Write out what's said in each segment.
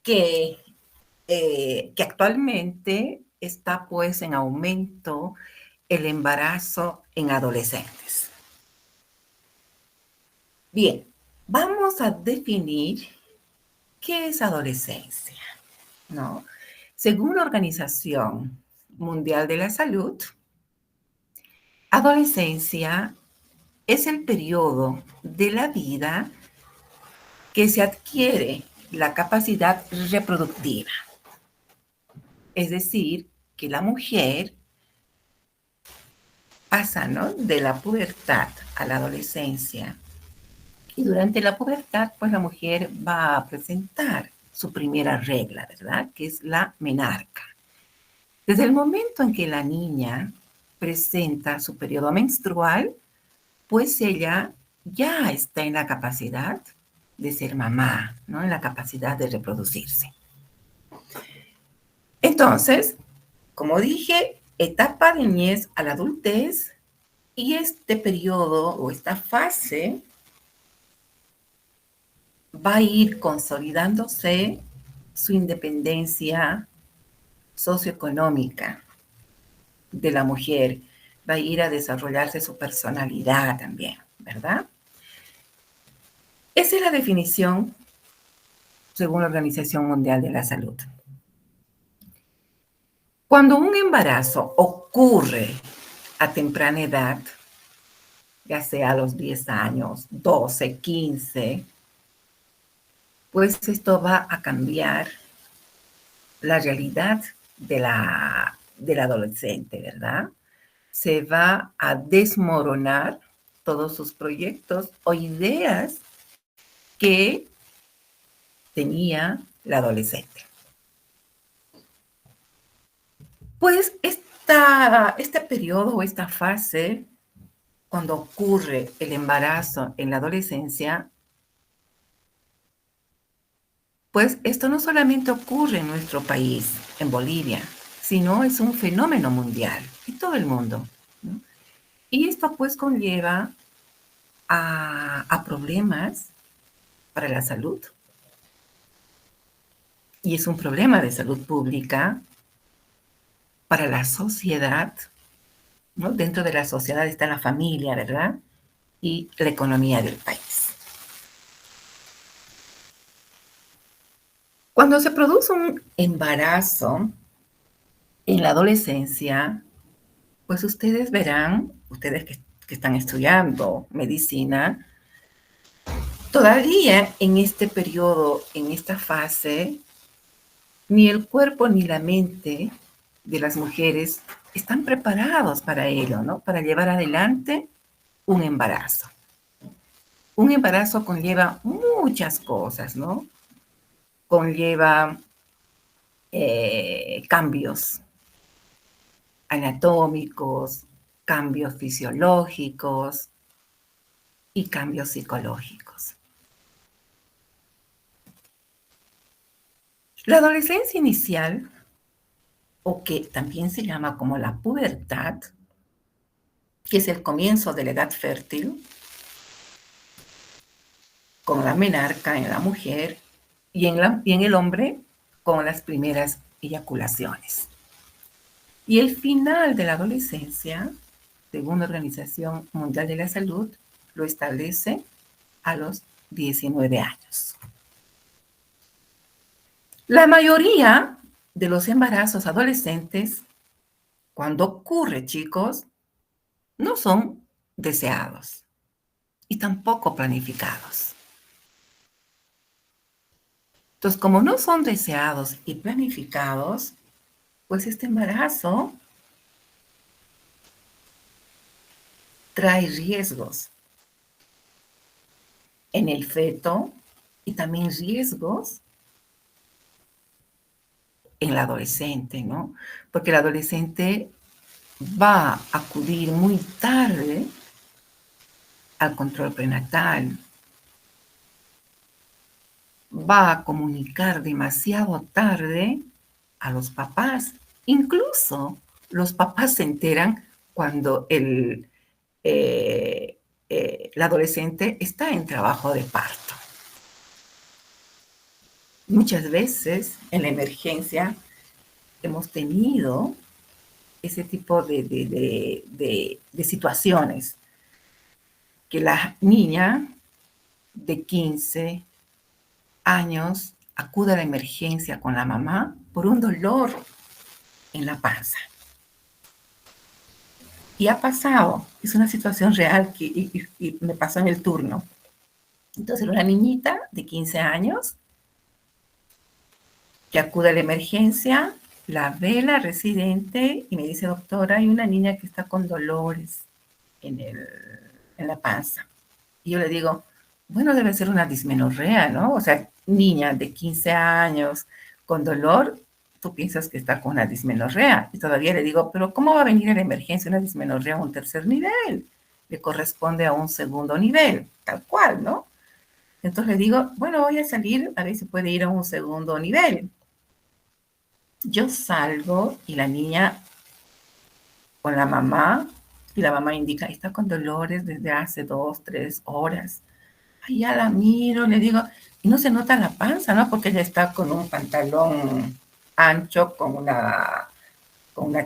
que, que actualmente está pues en aumento el embarazo en adolescentes. Bien, vamos a definir qué es adolescencia, ¿no? Según la Organización Mundial de la Salud, adolescencia es el periodo de la vida que se adquiere la capacidad reproductiva. Es decir, que la mujer pasa, ¿no?, de la pubertad a la adolescencia. Y durante la pubertad, pues la mujer va a presentar su primera regla, ¿verdad? Que es la menarca. Desde el momento en que la niña presenta su periodo menstrual, pues ella ya está en la capacidad de ser mamá, ¿no? En la capacidad de reproducirse. Entonces, como dije, etapa de niñez a la adultez, y este periodo o esta fase va a ir consolidándose su independencia socioeconómica de la mujer, va a ir a desarrollarse su personalidad también, ¿verdad? Esa es la definición según la Organización Mundial de la Salud. Cuando un embarazo ocurre a temprana edad, ya sea a los 10 años, 12, 15, pues esto va a cambiar la realidad del adolescente, ¿verdad? Se va a desmoronar todos sus proyectos o ideas que tenía la adolescente. Pues este periodo o esta fase, cuando ocurre el embarazo en la adolescencia, pues esto no solamente ocurre en nuestro país, en Bolivia, sino es un fenómeno mundial en todo el mundo, ¿no? Y esto pues conlleva a problemas para la salud. Y es un problema de salud pública para la sociedad, ¿no? Dentro de la sociedad está la familia, ¿verdad? Y la economía del país. Cuando se produce un embarazo en la adolescencia, pues ustedes verán, ustedes que están estudiando medicina, todavía en este periodo, en esta fase, ni el cuerpo ni la mente de las mujeres están preparados para ello, ¿no? Para llevar adelante un embarazo. Un embarazo conlleva muchas cosas, ¿no? Conlleva cambios anatómicos, cambios fisiológicos y cambios psicológicos. La adolescencia inicial, o que también se llama como la pubertad, que es el comienzo de la edad fértil, con la menarca en la mujer y en el hombre con las primeras eyaculaciones. Y el final de la adolescencia, según la Organización Mundial de la Salud, lo establece a los 19 años. La mayoría de los embarazos adolescentes, cuando ocurre, chicos, no son deseados y tampoco planificados. Entonces, como no son deseados y planificados, pues este embarazo trae riesgos en el feto y también riesgos en la adolescente, ¿no? Porque el adolescente va a acudir muy tarde al control prenatal, va a comunicar demasiado tarde a los papás. Incluso los papás se enteran cuando la adolescente está en trabajo de parto. Muchas veces en la emergencia hemos tenido ese tipo de situaciones, que la niña de 15 años acude a la emergencia con la mamá por un dolor en la panza. Y ha pasado, es una situación real que y me pasó en el turno. Entonces, una niñita de 15 años que acude a la emergencia, la ve la residente y me dice, doctora, hay una niña que está con dolores en la panza. Y yo le digo, bueno, debe ser una dismenorrea, ¿no? O sea, niña de 15 años con dolor, tú piensas que está con una dismenorrea. Y todavía le digo, pero ¿cómo va a venir a la emergencia una dismenorrea a un tercer nivel? Le corresponde a un segundo nivel, tal cual, ¿no? Entonces le digo, bueno, voy a salir a ver si puede ir a un segundo nivel. Yo salgo y la niña con la mamá, y la mamá indica, está con dolores desde hace 2, 3 horas. Ay, ya la miro, le digo, y no se nota la panza, ¿no? Porque ella está con un pantalón ancho, con una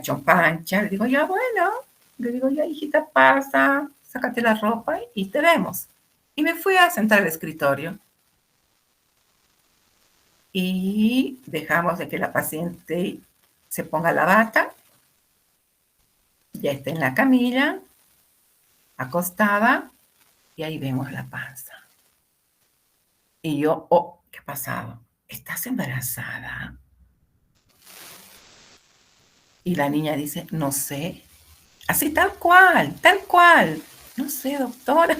chompa ancha. Le digo, ya bueno, le digo, ya hijita, pasa, sácate la ropa y te vemos. Y me fui a sentar al escritorio. Y dejamos de que la paciente se ponga la bata, ya está en la camilla, acostada, y ahí vemos la panza. Y yo, oh, ¿qué ha pasado? ¿Estás embarazada? Y la niña dice, no sé. Así tal cual, tal cual. No sé, doctora.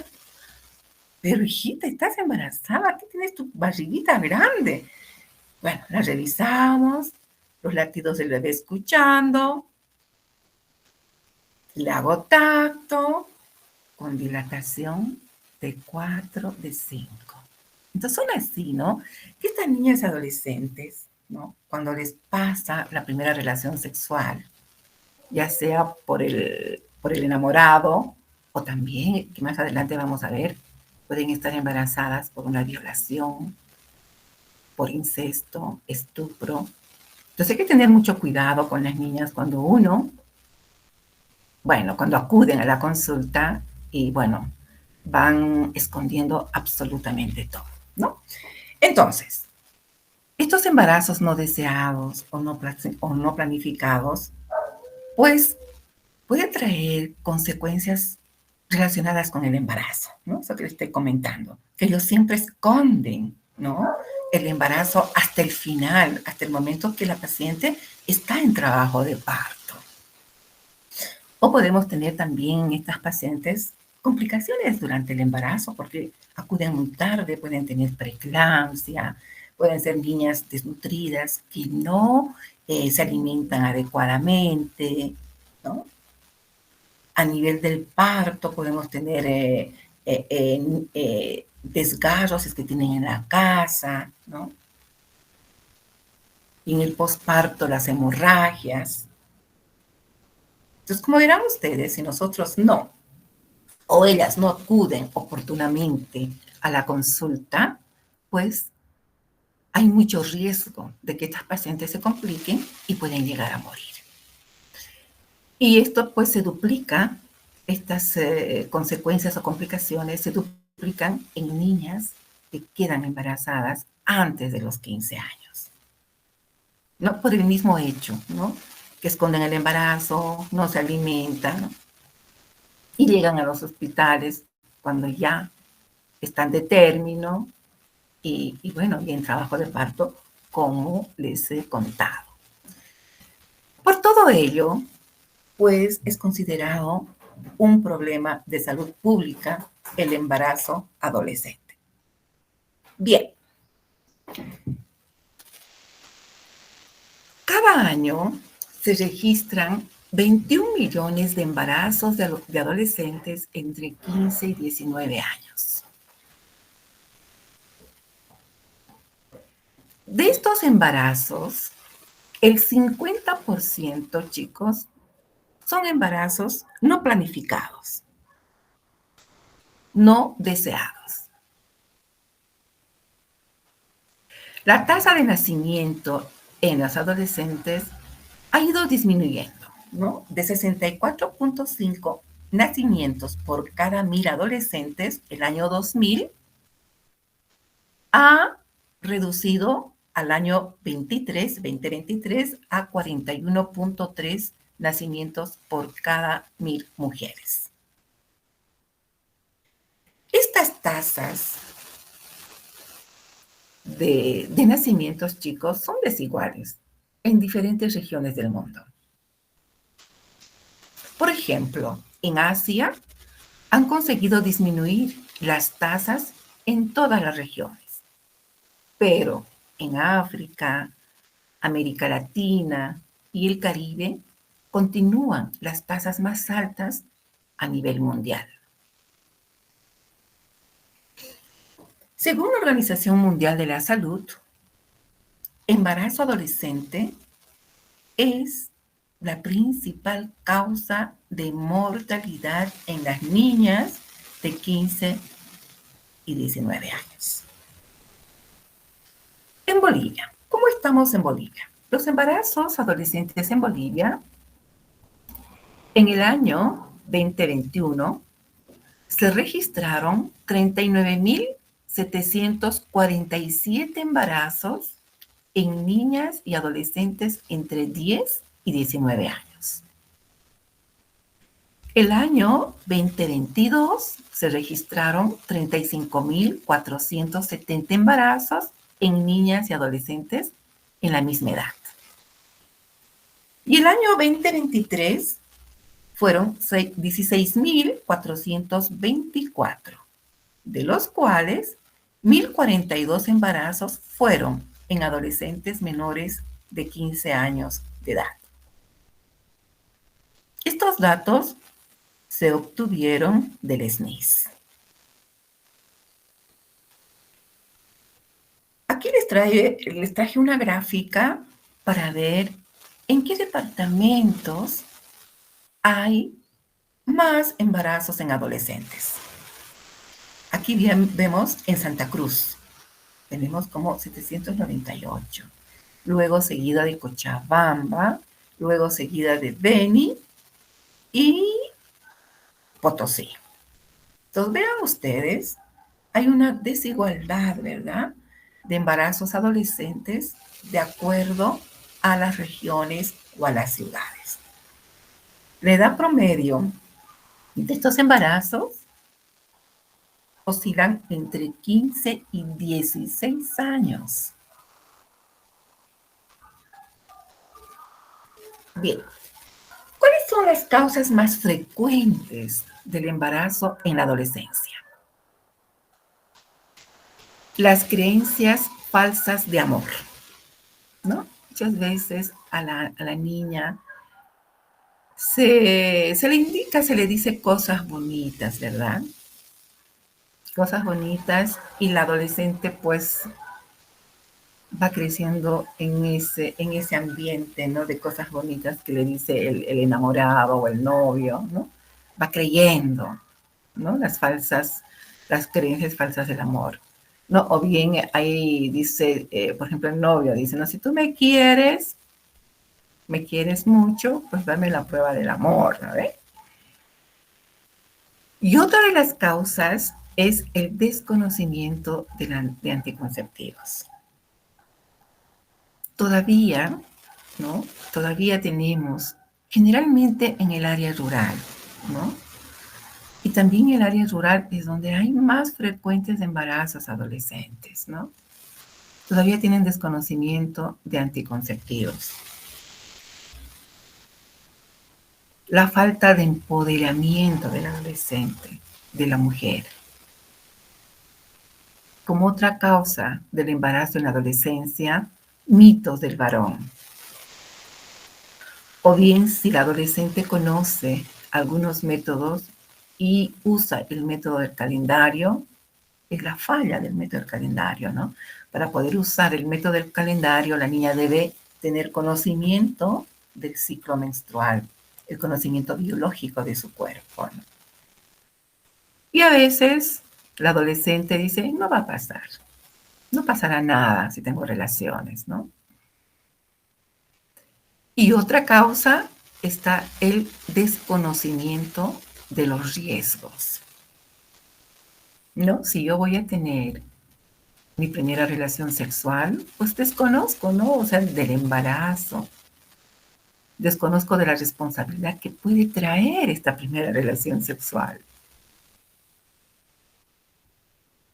Pero hijita, estás embarazada, ¿qué tienes tu barriguita grande? Bueno, la revisamos, los latidos del bebé escuchando, le hago tacto, con dilatación de 4 de 5. Entonces son así, ¿no? Que estas niñas adolescentes, ¿no? Cuando les pasa la primera relación sexual, ya sea por el enamorado o también, que más adelante vamos a ver, pueden estar embarazadas por una violación, por incesto, estupro. Entonces hay que tener mucho cuidado con las niñas cuando acuden a la consulta y bueno, van escondiendo absolutamente todo, ¿no? Entonces, estos embarazos no deseados o no planificados, pues puede traer consecuencias relacionadas con el embarazo, ¿no? Eso que les estoy comentando, que ellos siempre esconden, ¿no? El embarazo hasta el final, hasta el momento que la paciente está en trabajo de parto. O podemos tener también en estas pacientes complicaciones durante el embarazo porque acuden muy tarde, pueden tener preeclampsia, pueden ser niñas desnutridas que no se alimentan adecuadamente, ¿no? A nivel del parto podemos tener desgarros que tienen en la casa, ¿no? Y en el posparto las hemorragias. Entonces, como verán ustedes, si nosotros no, o ellas no acuden oportunamente a la consulta, pues hay mucho riesgo de que estas pacientes se compliquen y pueden llegar a morir. Y esto pues se duplica, estas consecuencias o complicaciones se duplican en niñas que quedan embarazadas antes de los 15 años, ¿no? Por el mismo hecho, ¿no? Que esconden el embarazo, no se alimentan, ¿no? Y llegan a los hospitales cuando ya están de término y bueno, y en trabajo de parto, como les he contado. Por todo ello, pues es considerado un problema de salud pública el embarazo adolescente. Bien, cada año se registran 21 millones de embarazos de adolescentes entre 15 y 19 años. De estos embarazos, el 50%, chicos, son embarazos no planificados, no deseados. La tasa de nacimiento en los adolescentes ha ido disminuyendo, ¿no? De 64.5 nacimientos por cada 1.000 adolescentes el año 2000 ha reducido al año 2023 a 41.3 nacimientos por cada 1.000 mujeres. Estas tasas de nacimientos, chicos, son desiguales en diferentes regiones del mundo. Por ejemplo, en Asia han conseguido disminuir las tasas en todas las regiones, pero en África, América Latina y el Caribe continúan las tasas más altas a nivel mundial. Según la Organización Mundial de la Salud, embarazo adolescente es la principal causa de mortalidad en las niñas de 15 y 19 años. En Bolivia, ¿cómo estamos en Bolivia? Los embarazos adolescentes en Bolivia, en el año 2021, se registraron 39.747 embarazos en niñas y adolescentes entre 10 y 19 años. El año 2022 se registraron 35.470 embarazos en niñas y adolescentes en la misma edad. Y el año 2023 fueron 16.424, de los cuales 1.042 embarazos fueron en adolescentes menores de 15 años de edad. Estos datos se obtuvieron del SNIS. Aquí les traje una gráfica para ver en qué departamentos hay más embarazos en adolescentes. Aquí vemos en Santa Cruz, tenemos como 798, luego seguida de Cochabamba, luego seguida de Beni y Potosí. Entonces, vean ustedes, hay una desigualdad, ¿verdad?, de embarazos adolescentes de acuerdo a las regiones o a las ciudades. La edad promedio de estos embarazos oscilan entre 15 y 16 años. Bien, ¿cuáles son las causas más frecuentes del embarazo en la adolescencia? Las creencias falsas de amor, ¿no? Muchas veces a la niña se le indica, se le dice cosas bonitas, ¿verdad? Cosas bonitas, y la adolescente pues va creciendo en ese ambiente, ¿no?, de cosas bonitas que le dice el enamorado o el novio, ¿no? Va creyendo, ¿no?, las creencias falsas del amor, ¿no? O bien ahí dice, por ejemplo, el novio dice, no, si tú me quieres mucho, pues dame la prueba del amor, ¿no? Y otra de las causas es el desconocimiento de anticonceptivos. Todavía, ¿no? Todavía tenemos, generalmente en el área rural, ¿no? Y también el área rural es donde hay más frecuentes embarazos adolescentes, ¿no? Todavía tienen desconocimiento de anticonceptivos. La falta de empoderamiento del adolescente, de la mujer. Como otra causa del embarazo en la adolescencia, mitos del varón. O bien, si la adolescente conoce algunos métodos y usa el método del calendario, es la falla del método del calendario, ¿no? Para poder usar el método del calendario, la niña debe tener conocimiento del ciclo menstrual, el conocimiento biológico de su cuerpo, ¿no? Y a veces la adolescente dice, no va a pasar. No pasará nada si tengo relaciones, ¿no? Y otra causa está el desconocimiento de los riesgos, ¿no? Si yo voy a tener mi primera relación sexual, pues desconozco, ¿no? O sea, del embarazo, desconozco de la responsabilidad que puede traer esta primera relación sexual.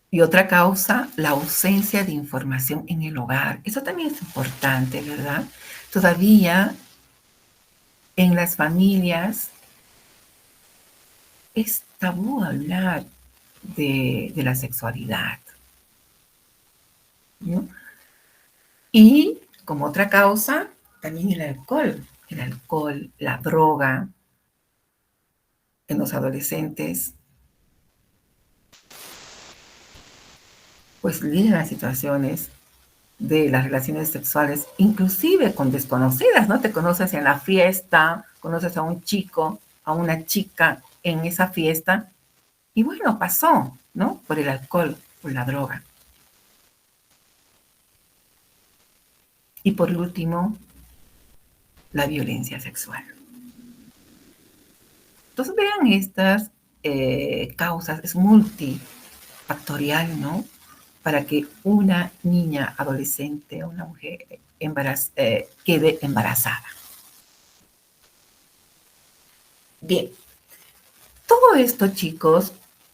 Y otra causa, la ausencia de información en el hogar. Eso también es importante, ¿verdad? Todavía en las familias es tabú hablar de la sexualidad, ¿no? Y como otra causa, también el alcohol, la droga en los adolescentes, pues lidian a situaciones de las relaciones sexuales, inclusive con desconocidas, ¿no? Te conoces en la fiesta, conoces a un chico, a una chica en esa fiesta, y bueno, pasó, ¿no? Por el alcohol, por la droga. Y por último, la violencia sexual. Entonces vean estas causas, es multifactorial, ¿no? Para que una niña adolescente o una mujer quede embarazada. Bien, todo esto, chicos,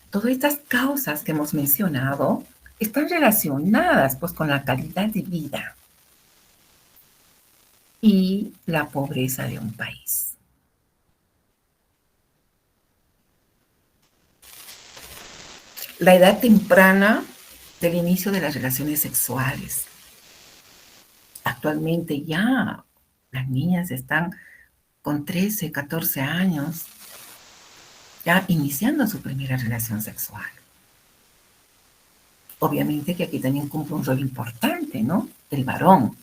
todas estas causas que hemos mencionado están relacionadas pues con la calidad de vida y la pobreza de un país. La edad temprana del inicio de las relaciones sexuales. Actualmente ya las niñas están con 13, 14 años ya iniciando su primera relación sexual. Obviamente que aquí también cumple un rol importante, ¿no? El varón.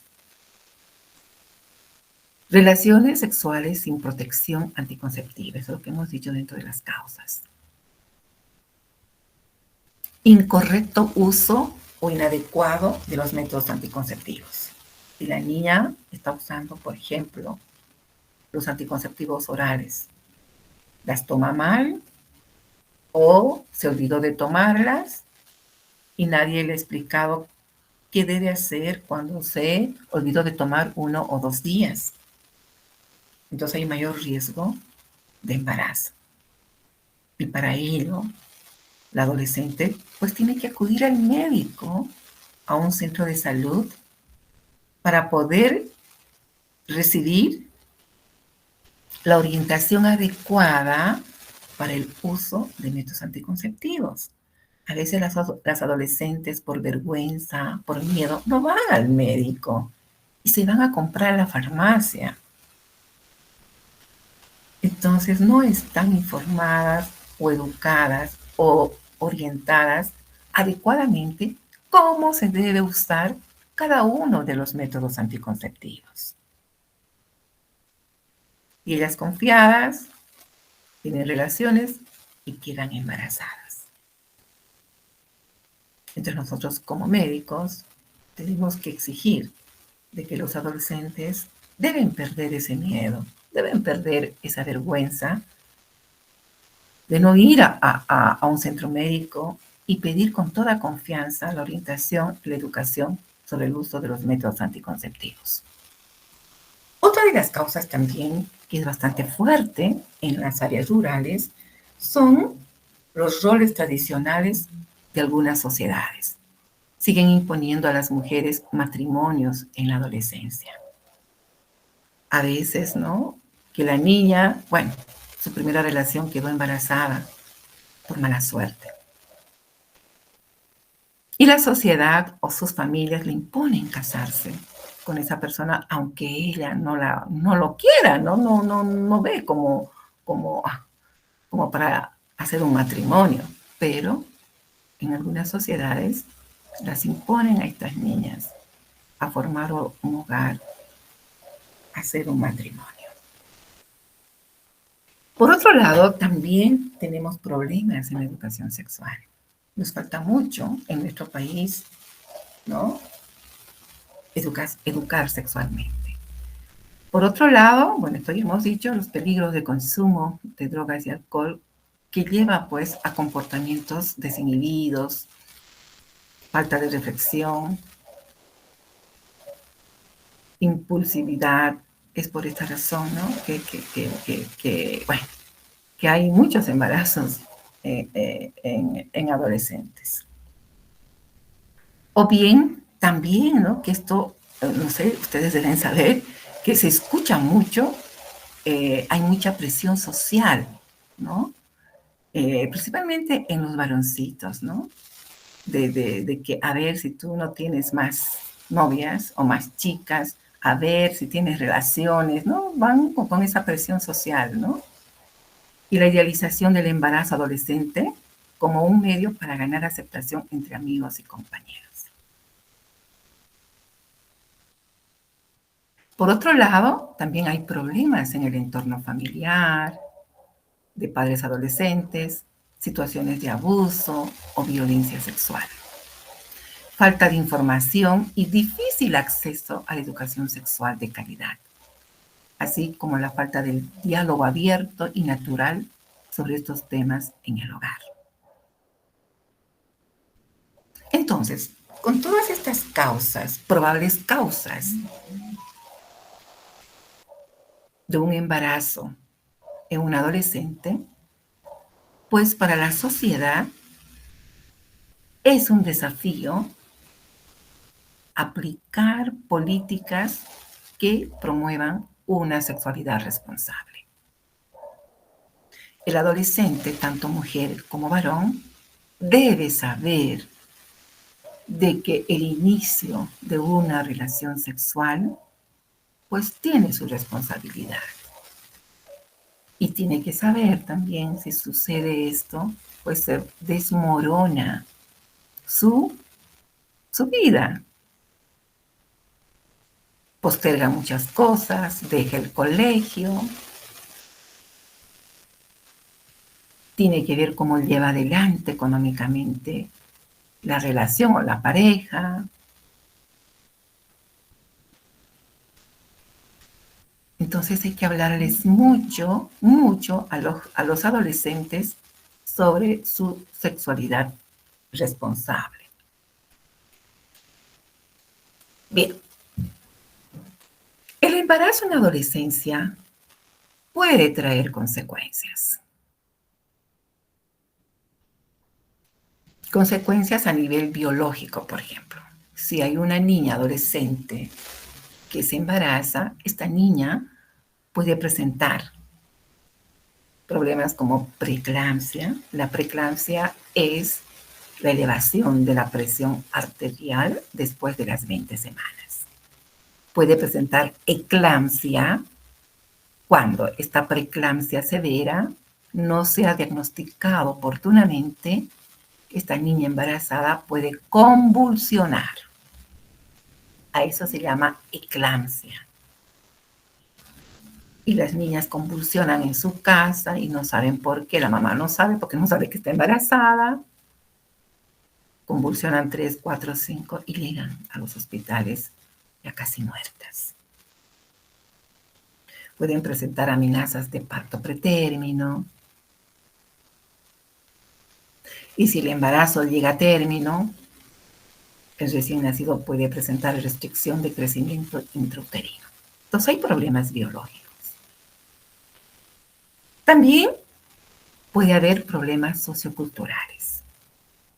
Relaciones sexuales sin protección anticonceptiva, eso es lo que hemos dicho dentro de las causas. Incorrecto uso o inadecuado de los métodos anticonceptivos. Si la niña está usando, por ejemplo, los anticonceptivos orales, las toma mal o se olvidó de tomarlas y nadie le ha explicado qué debe hacer cuando se olvidó de tomar 1 o 2 días. Entonces hay mayor riesgo de embarazo. Y para ello, la adolescente pues tiene que acudir al médico, a un centro de salud, para poder recibir la orientación adecuada para el uso de métodos anticonceptivos. A veces las adolescentes por vergüenza, por miedo, no van al médico y se van a comprar a la farmacia. Entonces no están informadas o educadas o orientadas adecuadamente cómo se debe usar cada uno de los métodos anticonceptivos. Y ellas confiadas tienen relaciones y quedan embarazadas. Entonces nosotros como médicos tenemos que exigir de que los adolescentes deben perder ese miedo, deben perder esa vergüenza de no ir a un centro médico y pedir con toda confianza la orientación y la educación sobre el uso de los métodos anticonceptivos. Otra de las causas también, que es bastante fuerte en las áreas rurales, son los roles tradicionales de algunas sociedades. Siguen imponiendo a las mujeres matrimonios en la adolescencia. A veces, ¿no? Que la niña, bueno, su primera relación quedó embarazada por mala suerte. Y la sociedad o sus familias le imponen casarse con esa persona, aunque ella no lo quiera, no ve como, como para hacer un matrimonio. Pero en algunas sociedades las imponen a estas niñas a formar un hogar, a hacer un matrimonio. Por otro lado, también tenemos problemas en la educación sexual. Nos falta mucho en nuestro país ¿no? Educar sexualmente. Por otro lado, bueno, esto ya hemos dicho, los peligros de consumo de drogas y alcohol que lleva pues a comportamientos desinhibidos, falta de reflexión, impulsividad. Es por esta razón, ¿no? Bueno, que hay muchos embarazos en adolescentes. O bien, también, ¿no? Que esto, no sé, ustedes deben saber que se escucha mucho, hay mucha presión social, ¿no? Principalmente en los varoncitos, ¿no? De que a ver si tú no tienes más novias o más chicas, a ver si tienes relaciones, ¿no? Van con esa presión social, ¿no? Y la idealización del embarazo adolescente como un medio para ganar aceptación entre amigos y compañeros. Por otro lado, también hay problemas en el entorno familiar, de padres adolescentes, situaciones de abuso o violencia sexual, falta de información y difícil acceso a la educación sexual de calidad, así como la falta del diálogo abierto y natural sobre estos temas en el hogar. Entonces, con todas estas causas, probables causas de un embarazo en un adolescente, pues para la sociedad es un desafío aplicar políticas que promuevan una sexualidad responsable. El adolescente, tanto mujer como varón, debe saber de que el inicio de una relación sexual pues tiene su responsabilidad. Y tiene que saber también si sucede esto, pues se desmorona su, su vida. Posterga muchas cosas, deja el colegio, tiene que ver cómo lleva adelante económicamente la relación o la pareja. Entonces hay que hablarles mucho, mucho a los adolescentes sobre su sexualidad responsable. Bien, el embarazo en la adolescencia puede traer consecuencias. Consecuencias a nivel biológico, por ejemplo. Si hay una niña adolescente que se embaraza, esta niña puede presentar problemas como preeclampsia. La preeclampsia es la elevación de la presión arterial después de las 20 semanas. Puede presentar eclampsia cuando esta preeclampsia severa no se ha diagnosticado oportunamente. Esta niña embarazada puede convulsionar. A eso se llama eclampsia. Y las niñas convulsionan en su casa y no saben por qué. La mamá no sabe porque no sabe que está embarazada. Convulsionan 3, 4, 5 y llegan a los hospitales ya casi muertas. Pueden presentar amenazas de parto pretérmino. Y si el embarazo llega a término, el recién nacido puede presentar restricción de crecimiento intrauterino. Entonces hay problemas biológicos. También puede haber problemas socioculturales.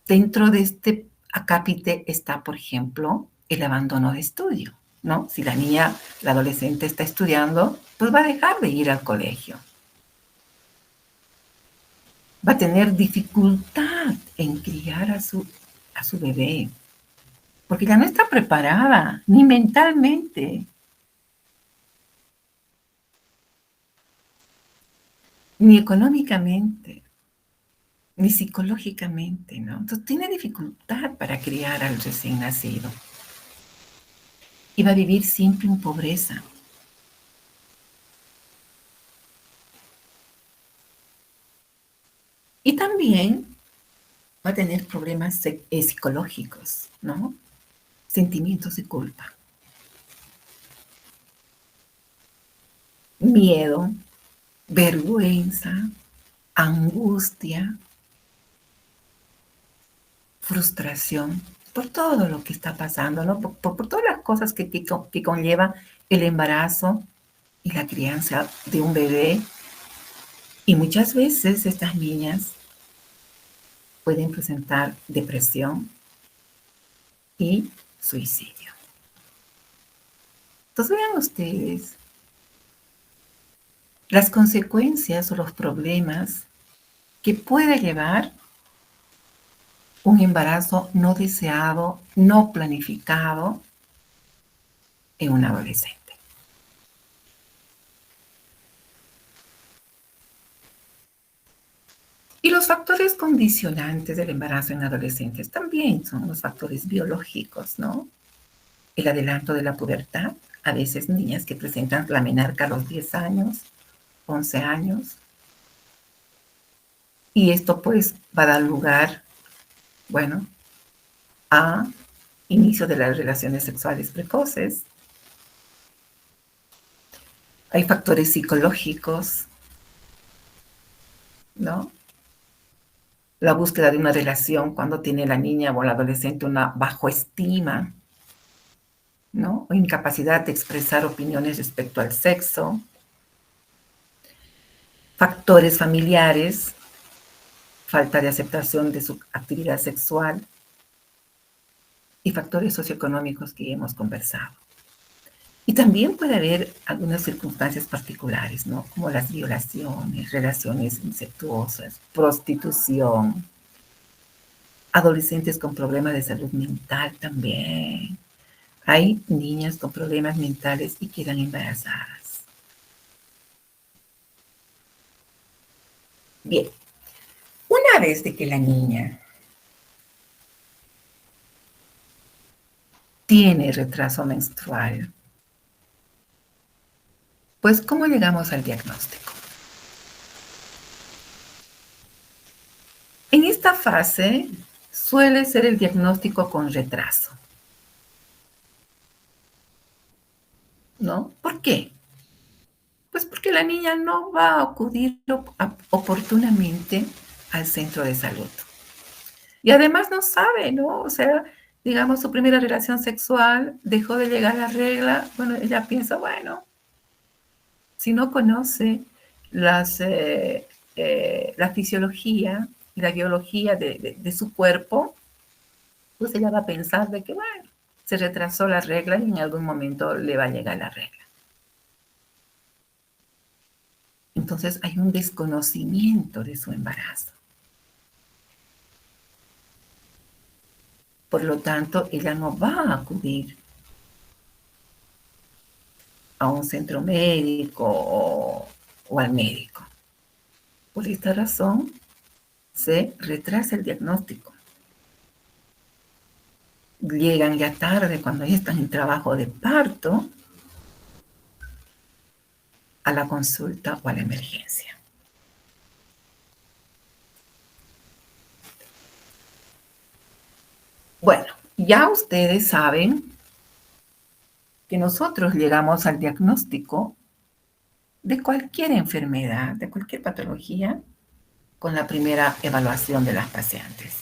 Dentro de este acápite está, por ejemplo, el abandono de estudio, ¿no? Si la niña, la adolescente está estudiando, pues va a dejar de ir al colegio. Va a tener dificultad en criar a su bebé, porque ya no está preparada, ni mentalmente, ni económicamente, ni psicológicamente, ¿no? Entonces tiene dificultad para criar al recién nacido y va a vivir siempre en pobreza. Y también va a tener problemas psicológicos, ¿no? sentimientos de culpa, miedo, vergüenza, angustia, frustración, por todo lo que está pasando, ¿no? Por todas las cosas que conlleva el embarazo y la crianza de un bebé. Y muchas veces estas niñas pueden presentar depresión y suicidio. Entonces vean ustedes las consecuencias o los problemas que puede llevar un embarazo no deseado, no planificado en un adolescente. Y los factores condicionantes del embarazo en adolescentes también son los factores biológicos, ¿no? El adelanto de la pubertad, a veces niñas que presentan la menarca a los 10 años, 11 años, y esto pues va a dar lugar, bueno, a inicio de las relaciones sexuales precoces. Hay factores psicológicos, ¿no? La búsqueda de una relación cuando tiene la niña o el adolescente una bajo estima, ¿no? O incapacidad de expresar opiniones respecto al sexo. Factores familiares, falta de aceptación de su actividad sexual y factores socioeconómicos que hemos conversado. Y también puede haber algunas circunstancias particulares, ¿no? Como las violaciones, relaciones incestuosas, prostitución, adolescentes con problemas de salud mental también. Hay niñas con problemas mentales y quedan embarazadas. Bien, una vez de que la niña tiene retraso menstrual, pues ¿cómo llegamos al diagnóstico? En esta fase suele ser el diagnóstico con retraso, ¿no? ¿Por qué? Pues porque la niña no va a acudir oportunamente al centro de salud. Y además no sabe, ¿no? O sea, digamos, su primera relación sexual dejó de llegar la regla. Bueno, ella piensa, bueno, si no conoce las, la fisiología y la biología de su cuerpo, pues ella va a pensar de que, bueno, se retrasó la regla y en algún momento le va a llegar la regla. Entonces hay un desconocimiento de su embarazo. Por lo tanto, ella no va a acudir a un centro médico o al médico. Por esta razón, se retrasa el diagnóstico. Llegan ya tarde, cuando ya están en trabajo de parto, a la consulta o a la emergencia. Bueno, ya ustedes saben que nosotros llegamos al diagnóstico de cualquier enfermedad, de cualquier patología, con la primera evaluación de las pacientes.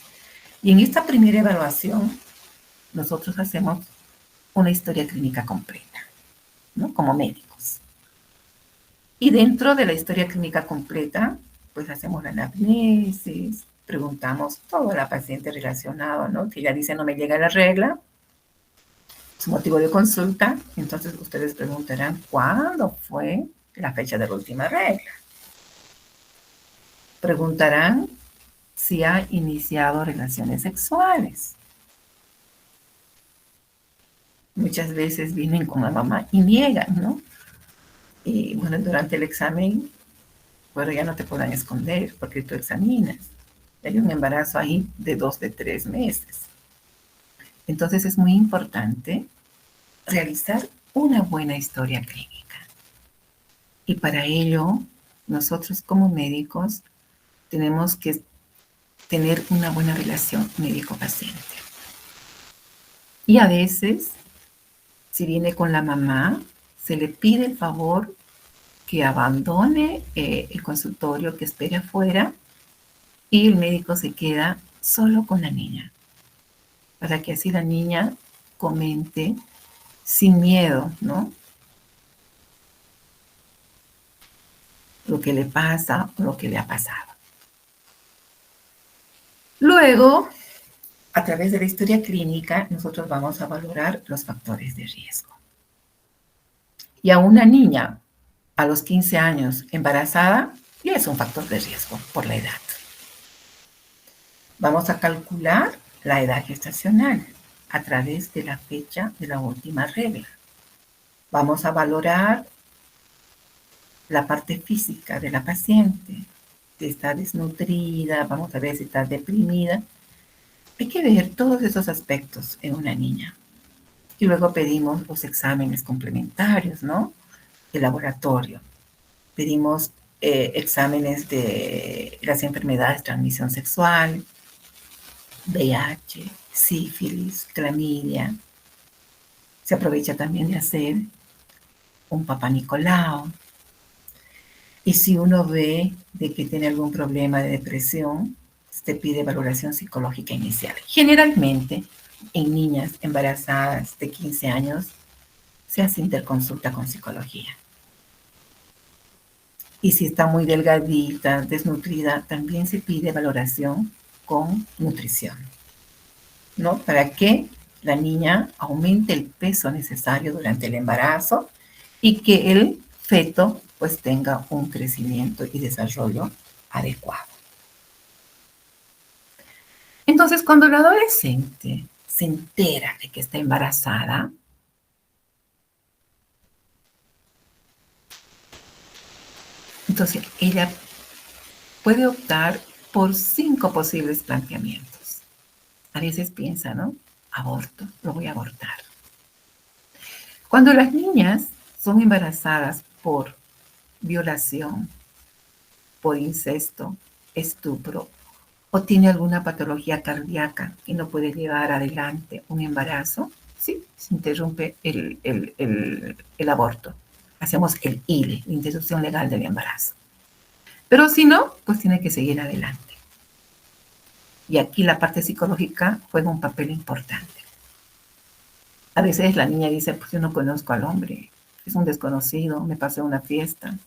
Y en esta primera evaluación, nosotros hacemos una historia clínica completa, ¿no? Como médicos. Y dentro de la historia clínica completa, pues hacemos la anamnesis, preguntamos todo a la paciente relacionado, ¿no? Que ella dice no me llega la regla, su motivo de consulta, entonces ustedes preguntarán cuándo fue la fecha de la última regla. Preguntarán si ha iniciado relaciones sexuales. Muchas veces vienen con la mamá y niegan, ¿no? Y bueno, durante el examen, bueno, ya no te podrán esconder porque tú examinas. Hay un embarazo ahí de 2, de 3 meses. Entonces es muy importante realizar una buena historia clínica. Y para ello, nosotros como médicos tenemos que tener una buena relación médico-paciente. Y a veces, si viene con la mamá, se le pide el favor que abandone el consultorio, que espere afuera y el médico se queda solo con la niña, para que así la niña comente sin miedo, ¿no? Lo que le pasa o lo que le ha pasado. Luego, a través de la historia clínica, nosotros vamos a valorar los factores de riesgo. Y a una niña a los 15 años embarazada ya es un factor de riesgo por la edad. Vamos a calcular la edad gestacional a través de la fecha de la última regla. Vamos a valorar la parte física de la paciente, si está desnutrida, vamos a ver si está deprimida. Hay que ver todos esos aspectos en una niña. Y luego pedimos los exámenes complementarios, ¿no? De laboratorio. Pedimos exámenes de las enfermedades de transmisión sexual, VIH, sífilis, clamidia. Se aprovecha también de hacer un papá Nicolau. Y si uno ve de que tiene algún problema de depresión, se pide valoración psicológica inicial. Generalmente, en niñas embarazadas de 15 años, se hace interconsulta con psicología. Y si está muy delgadita, desnutrida, también se pide valoración con nutrición, ¿no? Para que la niña aumente el peso necesario durante el embarazo y que el feto pues tenga un crecimiento y desarrollo adecuado. Entonces, cuando la adolescente se entera de que está embarazada, entonces ella puede optar por 5 posibles planteamientos. A veces piensa, ¿no? Aborto, lo voy a abortar. Cuando las niñas son embarazadas por violación, por incesto, estupro, o tiene alguna patología cardíaca y no puede llevar adelante un embarazo, sí, se interrumpe el aborto. Hacemos el ILE, la interrupción legal del embarazo. Pero si no, pues tiene que seguir adelante. Y aquí la parte psicológica juega un papel importante. A veces la niña dice, pues yo no conozco al hombre, es un desconocido, me pasé una fiesta.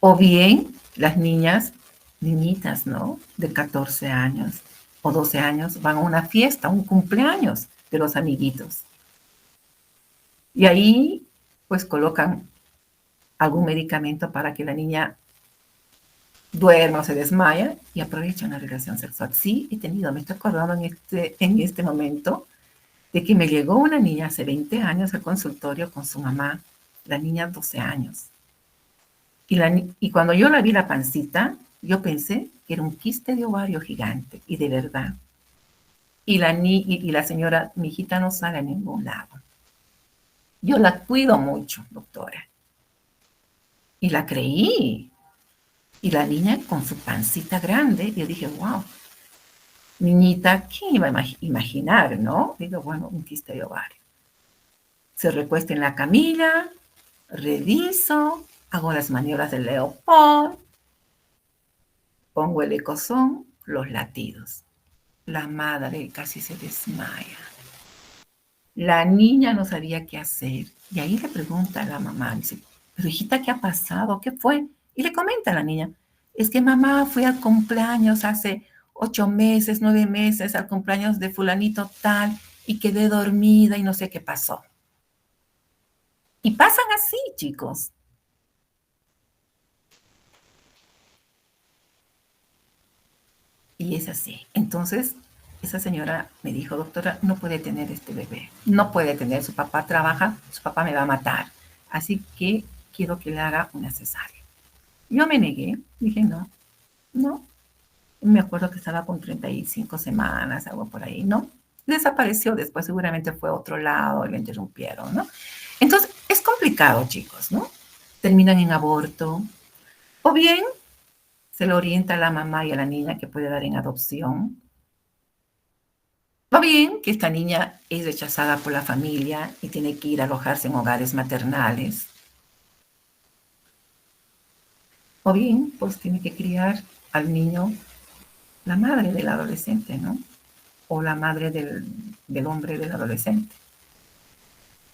O bien las niñas, niñitas, ¿no? De 14 años o 12 años van a una fiesta, un cumpleaños de los amiguitos. Y ahí pues colocan algún medicamento para que la niña duerma o se desmaya y aprovecha una relación sexual. Sí, he tenido, me estoy acordando en este momento de que me llegó una niña hace 20 años al consultorio con su mamá, la niña 12 años. Y cuando yo la vi la pancita, yo pensé que era un quiste de ovario gigante, y de verdad. Y la señora, mi hijita no sale a ningún lado. Yo la cuido mucho, doctora. Y la creí. Y la niña con su pancita grande, yo dije, wow, niñita, ¿quién iba a imaginar, no? Digo, bueno, un quiste de ovario. Se recuesta en la camilla, reviso, hago las maniobras del Leopold, pongo el ecozón, los latidos. La madre casi se desmaya. La niña no sabía qué hacer. Y ahí le pregunta a la mamá, dice, pero hijita, ¿qué ha pasado? ¿Qué fue? Y le comenta a la niña, es que mamá fui al cumpleaños hace 8 meses, 9 meses, al cumpleaños de fulanito tal, y quedé dormida y no sé qué pasó. Y pasan así, chicos. Y es así. Entonces, esa señora me dijo, doctora, no puede tener este bebé. No puede tener, su papá trabaja, su papá me va a matar. Así que quiero que le haga una cesárea. Yo me negué, dije, no, no. Me acuerdo que estaba con 35 semanas, algo por ahí, ¿no? Desapareció después, seguramente fue a otro lado y le interrumpieron, ¿no? Entonces, es complicado, chicos, ¿no? Terminan en aborto. O bien se le orienta a la mamá y a la niña que puede dar en adopción. Va bien que esta niña es rechazada por la familia y tiene que ir a alojarse en hogares maternales. O bien, pues tiene que criar al niño la madre del adolescente, ¿no? O la madre del hombre del adolescente.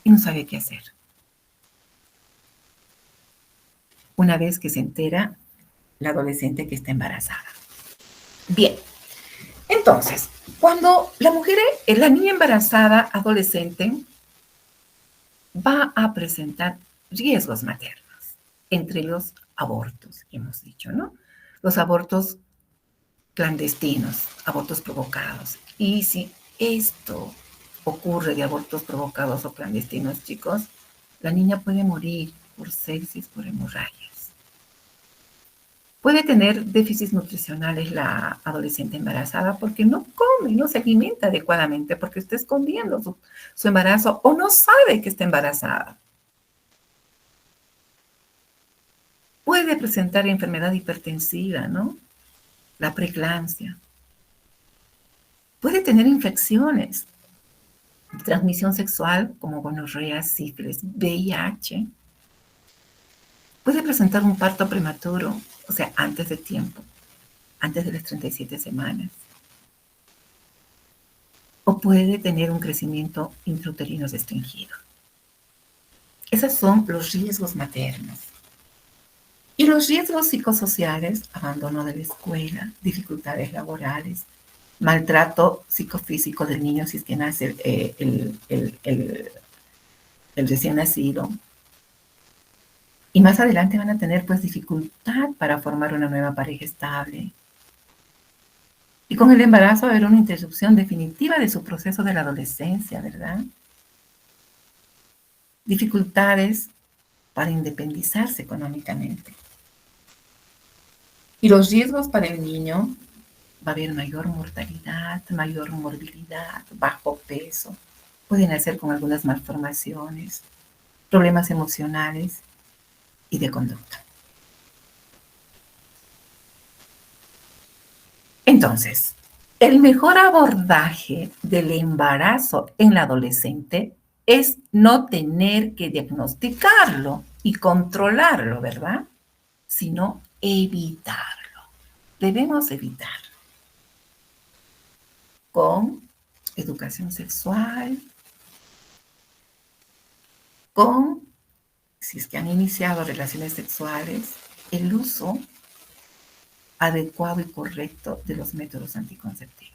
Y no sabe qué hacer. Una vez que se entera la adolescente que está embarazada. Bien, entonces, cuando la niña embarazada adolescente va a presentar riesgos maternos, entre los abortos, hemos dicho, ¿no? Los abortos clandestinos, abortos provocados. Y si esto ocurre de abortos provocados o clandestinos, chicos, la niña puede morir por sepsis, por hemorragias. Puede tener déficits nutricionales la adolescente embarazada porque no come, no se alimenta adecuadamente, porque está escondiendo su embarazo o no sabe que está embarazada. Puede presentar enfermedad hipertensiva, ¿no? La preeclampsia. Puede tener infecciones de transmisión sexual como gonorrea, sífilis, VIH. Puede presentar un parto prematuro, o sea, antes de tiempo, antes de las 37 semanas. O puede tener un crecimiento intrauterino restringido. Esos son los riesgos maternos. Y los riesgos psicosociales, abandono de la escuela, dificultades laborales, maltrato psicofísico del niño si es que nace el recién nacido. Y más adelante van a tener pues dificultad para formar una nueva pareja estable. Y con el embarazo va a haber una interrupción definitiva de su proceso de la adolescencia, ¿verdad? Dificultades para independizarse económicamente. Y los riesgos para el niño, va a haber mayor mortalidad, mayor morbilidad, bajo peso. Pueden nacer con algunas malformaciones, problemas emocionales y de conducta. Entonces, el mejor abordaje del embarazo en la adolescente es no tener que diagnosticarlo y controlarlo, ¿verdad? Sino evitarlo. Debemos evitarlo con educación sexual, con, si es que han iniciado relaciones sexuales, el uso adecuado y correcto de los métodos anticonceptivos.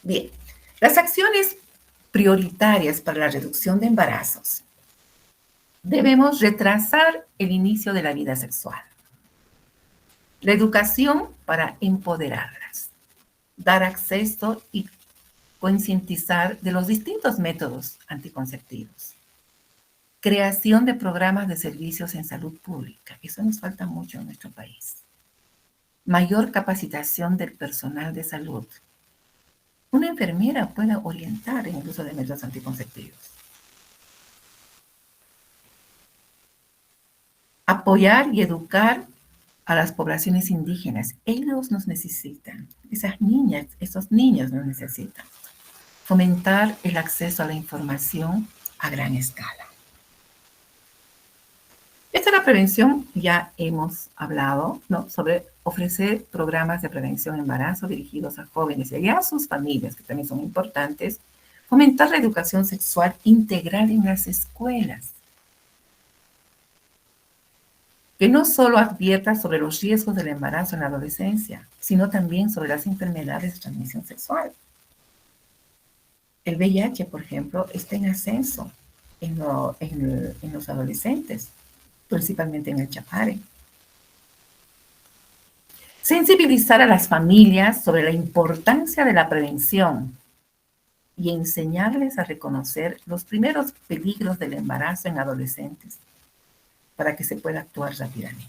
Bien, las acciones prioritarias para la reducción de embarazos. Debemos retrasar el inicio de la vida sexual. La educación para empoderarlas. Dar acceso y concientizar de los distintos métodos anticonceptivos. Creación de programas de servicios en salud pública. Eso nos falta mucho en nuestro país. Mayor capacitación del personal de salud. Una enfermera puede orientar en el uso de métodos anticonceptivos. Apoyar y educar a las poblaciones indígenas. Ellos nos necesitan. Esas niñas, esos niños nos necesitan. Fomentar el acceso a la información a gran escala. Esta es la prevención, ya hemos hablado, ¿no? Sobre ofrecer programas de prevención de embarazo dirigidos a jóvenes y a sus familias, que también son importantes. Fomentar la educación sexual integral en las escuelas. Que no solo advierta sobre los riesgos del embarazo en la adolescencia, sino también sobre las enfermedades de transmisión sexual. El VIH, por ejemplo, está en ascenso en los adolescentes, principalmente en el Chapare. Sensibilizar a las familias sobre la importancia de la prevención y enseñarles a reconocer los primeros peligros del embarazo en adolescentes para que se pueda actuar rápidamente.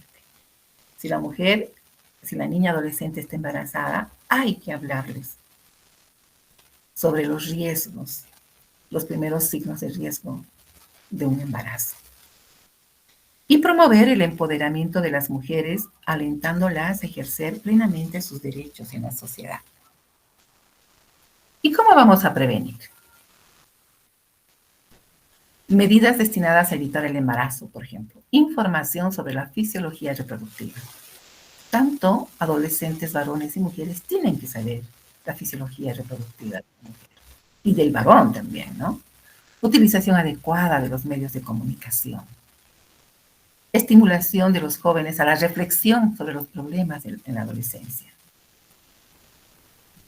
Si la niña adolescente está embarazada, hay que hablarles sobre los riesgos, los primeros signos de riesgo de un embarazo. Y promover el empoderamiento de las mujeres, alentándolas a ejercer plenamente sus derechos en la sociedad. ¿Y cómo vamos a prevenir? Medidas destinadas a evitar el embarazo, por ejemplo. Información sobre la fisiología reproductiva. Tanto adolescentes, varones y mujeres tienen que saber la fisiología reproductiva de la mujer. Y del varón también, ¿no? Utilización adecuada de los medios de comunicación. Estimulación de los jóvenes a la reflexión sobre los problemas en la adolescencia.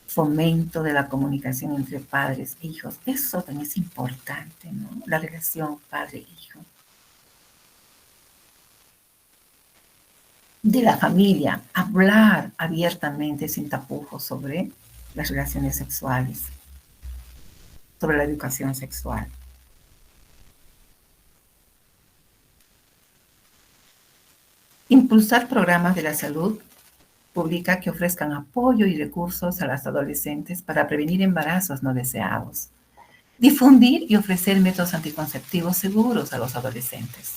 Fomento de la comunicación entre padres e hijos. Eso también es importante, ¿no? La relación padre-hijo. De la familia, hablar abiertamente, sin tapujos, sobre las relaciones sexuales, sobre la educación sexual. Impulsar programas de la salud pública que ofrezcan apoyo y recursos a las adolescentes para prevenir embarazos no deseados. Difundir y ofrecer métodos anticonceptivos seguros a los adolescentes.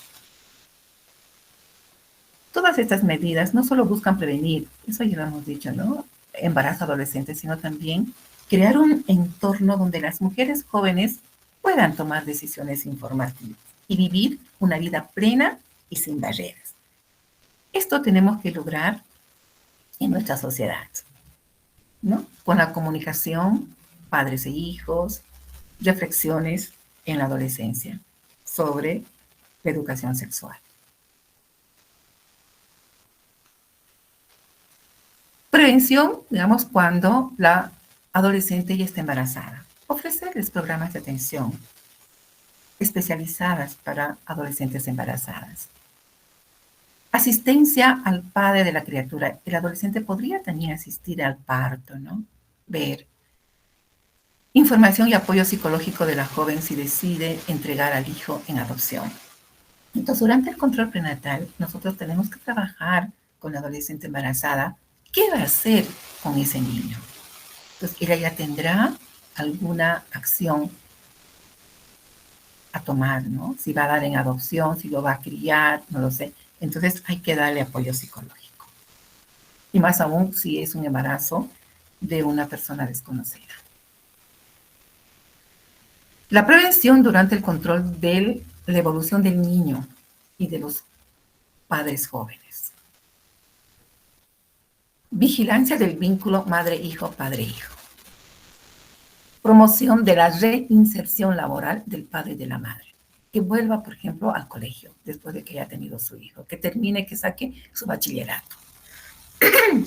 Todas estas medidas no solo buscan prevenir, eso ya lo hemos dicho, ¿no? Embarazo adolescente, sino también crear un entorno donde las mujeres jóvenes puedan tomar decisiones informativas y vivir una vida plena y sin barreras. Esto tenemos que lograr en nuestra sociedad, ¿no? Con la comunicación, padres e hijos, reflexiones en la adolescencia sobre la educación sexual. Prevención, digamos, cuando la adolescente ya está embarazada. Ofrecerles programas de atención especializadas para adolescentes embarazadas. Asistencia al padre de la criatura. El adolescente podría también asistir al parto, ¿no? Ver. Información y apoyo psicológico de la joven si decide entregar al hijo en adopción. Entonces, durante el control prenatal, nosotros tenemos que trabajar con la adolescente embarazada. ¿Qué va a hacer con ese niño? Entonces, ella ya tendrá alguna acción a tomar, ¿no? Si va a dar en adopción, si lo va a criar, no lo sé. Entonces, hay que darle apoyo psicológico. Y más aún si es un embarazo de una persona desconocida. La prevención durante el control de la evolución del niño y de los padres jóvenes. Vigilancia del vínculo madre-hijo, padre-hijo. Promoción de la reinserción laboral del padre y de la madre. Que vuelva, por ejemplo, al colegio después de que haya tenido su hijo. Que termine, que saque su bachillerato.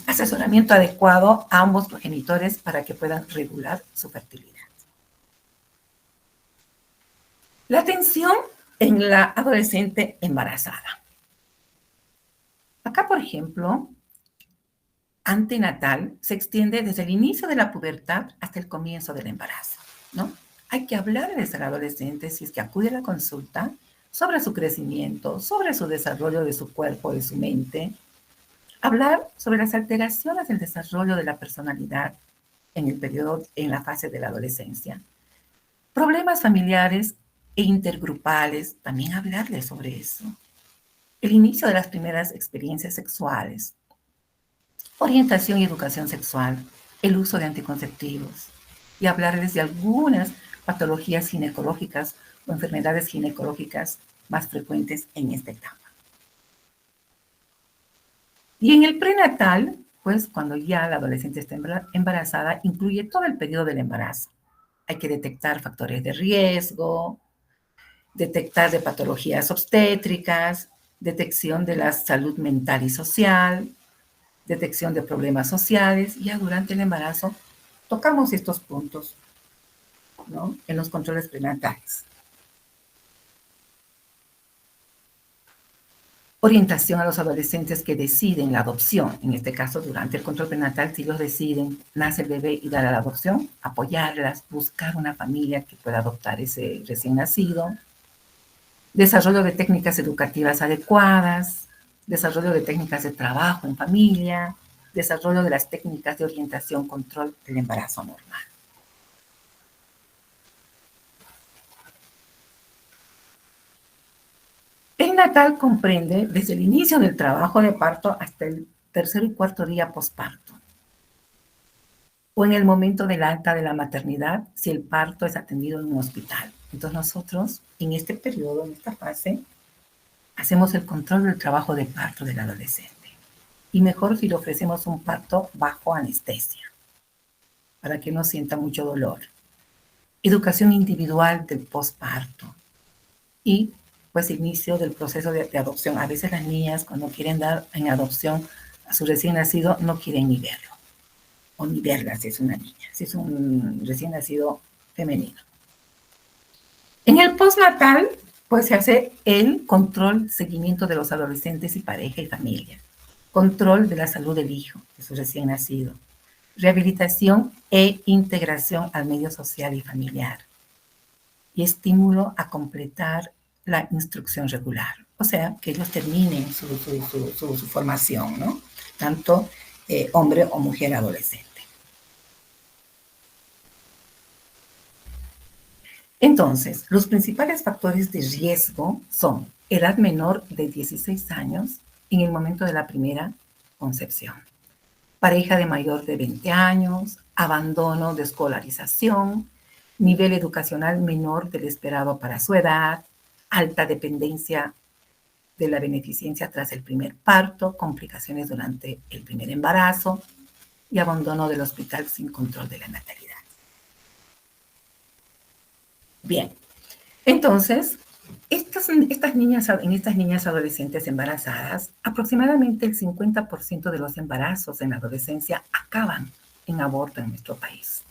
Asesoramiento adecuado a ambos progenitores para que puedan regular su fertilidad. La atención en la adolescente embarazada. Acá, por ejemplo, antenatal se extiende desde el inicio de la pubertad hasta el comienzo del embarazo, ¿no? Hay que hablarles al adolescente, si es que acude a la consulta, sobre su crecimiento, sobre su desarrollo de su cuerpo, de su mente. Hablar sobre las alteraciones del desarrollo de la personalidad en el periodo, en la fase de la adolescencia. Problemas familiares e intergrupales, también hablarles sobre eso. El inicio de las primeras experiencias sexuales. Orientación y educación sexual, el uso de anticonceptivos y hablarles de algunas patologías ginecológicas o enfermedades ginecológicas más frecuentes en esta etapa. Y en el prenatal, pues cuando ya la adolescente está embarazada, incluye todo el periodo del embarazo. Hay que detectar factores de riesgo, detectar de patologías obstétricas, detección de la salud mental y social, detección de problemas sociales. Ya durante el embarazo tocamos estos puntos, ¿no? En los controles prenatales. Orientación a los adolescentes que deciden la adopción. En este caso, durante el control prenatal, si ellos deciden, nace el bebé y dar a la adopción, apoyarlas, buscar una familia que pueda adoptar ese recién nacido. Desarrollo de técnicas educativas adecuadas, desarrollo de técnicas de trabajo en familia, desarrollo de las técnicas de orientación, control del embarazo normal. En postnatal comprende desde el inicio del trabajo de parto hasta el tercer y cuarto día posparto, o en el momento del alta de la maternidad, si el parto es atendido en un hospital. Entonces nosotros, en este periodo, en esta fase, hacemos el control del trabajo de parto del adolescente. Y mejor si le ofrecemos un parto bajo anestesia, para que no sienta mucho dolor. Educación individual del posparto y pues inicio del proceso de adopción. A veces las niñas cuando quieren dar en adopción a su recién nacido no quieren ni verlo o ni verla si es una niña, si es un recién nacido femenino. En el postnatal pues se hace el control, seguimiento de los adolescentes y pareja y familia, control de la salud del hijo, de su recién nacido, rehabilitación e integración al medio social y familiar, y estímulo a completar la instrucción regular. O sea, que ellos terminen su formación, ¿no? Tanto hombre o mujer adolescente. Entonces, los principales factores de riesgo son edad menor de 16 años en el momento de la primera concepción, pareja de mayor de 20 años, abandono de escolarización, nivel educacional menor del esperado para su edad, alta dependencia de la beneficencia tras el primer parto, complicaciones durante el primer embarazo y abandono del hospital sin control de la natalidad. Bien, entonces, en estas niñas adolescentes embarazadas, aproximadamente el 50% de los embarazos en la adolescencia acaban en aborto en nuestro país.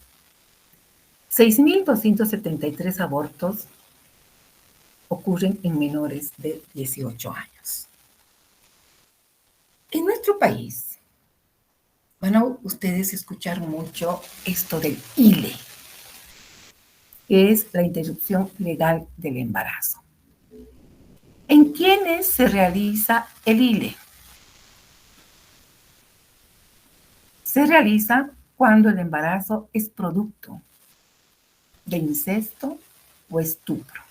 6.273 abortos ocurren en menores de 18 años. En nuestro país van a ustedes escuchar mucho esto del ILE, que es la interrupción legal del embarazo. ¿En quiénes se realiza el ILE? Se realiza cuando el embarazo es producto de incesto o estupro,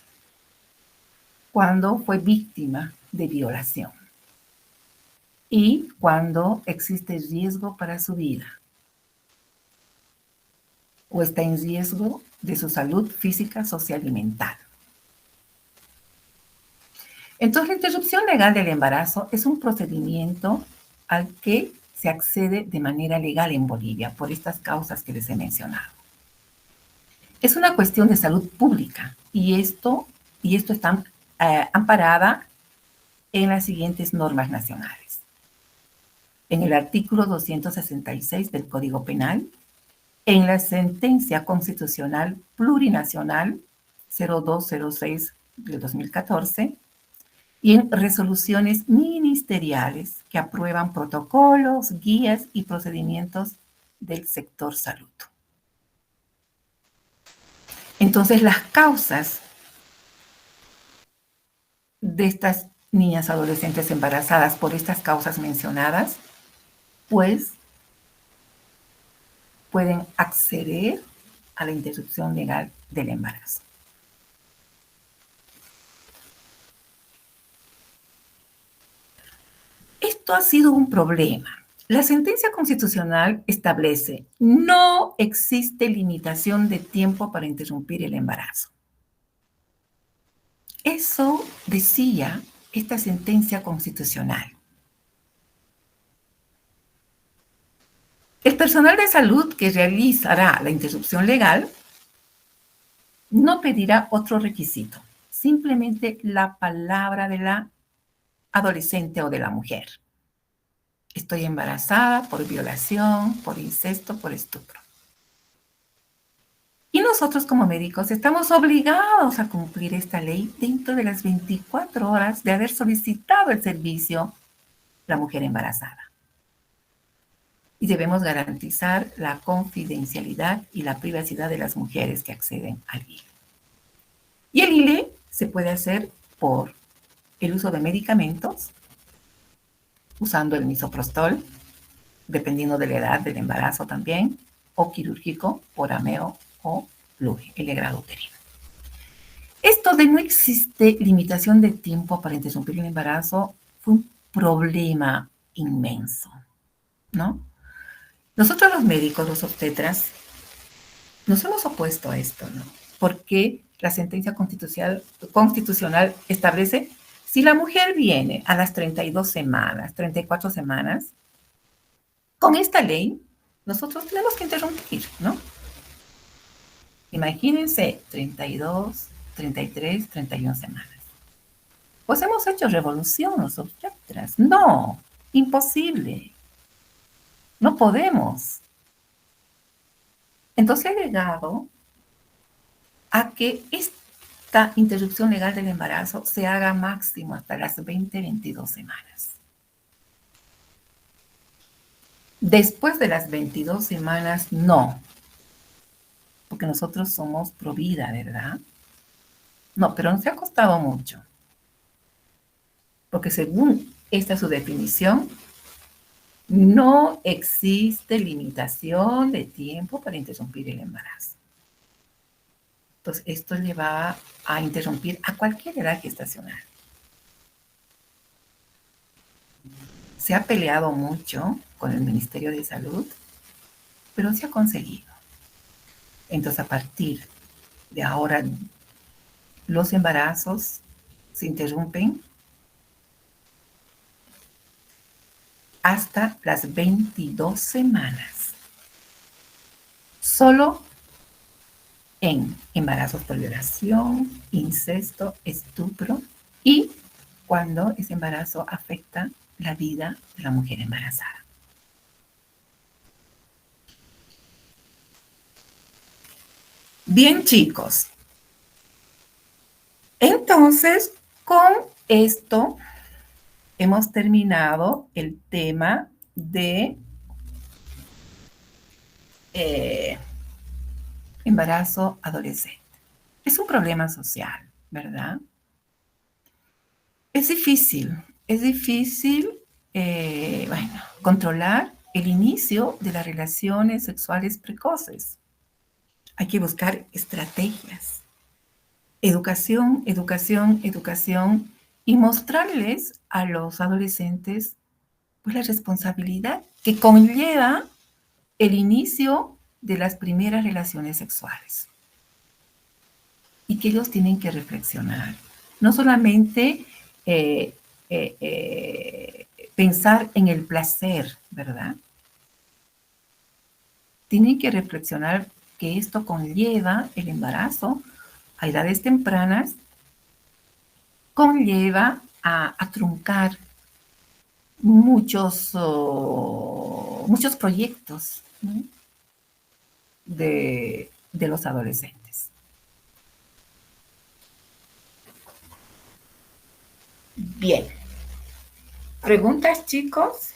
cuando fue víctima de violación y cuando existe riesgo para su vida o está en riesgo de su salud física, social y mental. Entonces, la interrupción legal del embarazo es un procedimiento al que se accede de manera legal en Bolivia por estas causas que les he mencionado. Es una cuestión de salud pública y esto está amparada en las siguientes normas nacionales. En el artículo 266 del Código Penal, en la sentencia constitucional plurinacional 0206 del 2014 y en resoluciones ministeriales que aprueban protocolos, guías y procedimientos del sector salud. Entonces, las causas de estas niñas adolescentes embarazadas por estas causas mencionadas, pues pueden acceder a la interrupción legal del embarazo. Esto ha sido un problema. La sentencia constitucional establece: no existe limitación de tiempo para interrumpir el embarazo. Eso decía esta sentencia constitucional. El personal de salud que realizará la interrupción legal no pedirá otro requisito, simplemente la palabra de la adolescente o de la mujer. Estoy embarazada por violación, por incesto, por estupro. Y nosotros como médicos estamos obligados a cumplir esta ley dentro de las 24 horas de haber solicitado el servicio la mujer embarazada. Y debemos garantizar la confidencialidad y la privacidad de las mujeres que acceden al ILE. Y el ILE se puede hacer por el uso de medicamentos, usando el misoprostol, dependiendo de la edad del embarazo también, o quirúrgico por ameo o LUE, el legrado uterino. Esto de no existe limitación de tiempo para interrumpir el embarazo fue un problema inmenso, ¿no? Nosotros los médicos, los obstetras, nos hemos opuesto a esto, ¿no? Porque la sentencia constitucional establece si la mujer viene a las 32 semanas, 34 semanas, con esta ley, nosotros tenemos que interrumpir, ¿no? Imagínense, 32, 33, 31 semanas. Pues hemos hecho revolución los obstetras. No, imposible. No podemos. Entonces ha llegado a que esta interrupción legal del embarazo se haga máximo hasta las 20, 22 semanas. Después de las 22 semanas, no. Porque nosotros somos pro vida, ¿verdad? No, pero nos ha costado mucho. Porque según esta su definición, no existe limitación de tiempo para interrumpir el embarazo. Entonces, esto lleva a interrumpir a cualquier edad gestacional. Se ha peleado mucho con el Ministerio de Salud, pero se ha conseguido. Entonces, a partir de ahora, los embarazos se interrumpen hasta las 22 semanas. Solo en embarazos por violación, incesto, estupro y cuando ese embarazo afecta la vida de la mujer embarazada. Bien, chicos. Entonces, con esto hemos terminado el tema de embarazo adolescente. Es un problema social, ¿verdad? Es difícil, bueno, controlar el inicio de las relaciones sexuales precoces. Hay que buscar estrategias, educación, educación, educación y mostrarles a los adolescentes pues, la responsabilidad que conlleva el inicio de las primeras relaciones sexuales y que ellos tienen que reflexionar. No solamente eh, pensar en el placer, ¿verdad? Tienen que reflexionar que esto conlleva el embarazo a edades tempranas, conlleva a truncar muchos proyectos, ¿no? de los adolescentes. Bien. ¿Preguntas, chicos?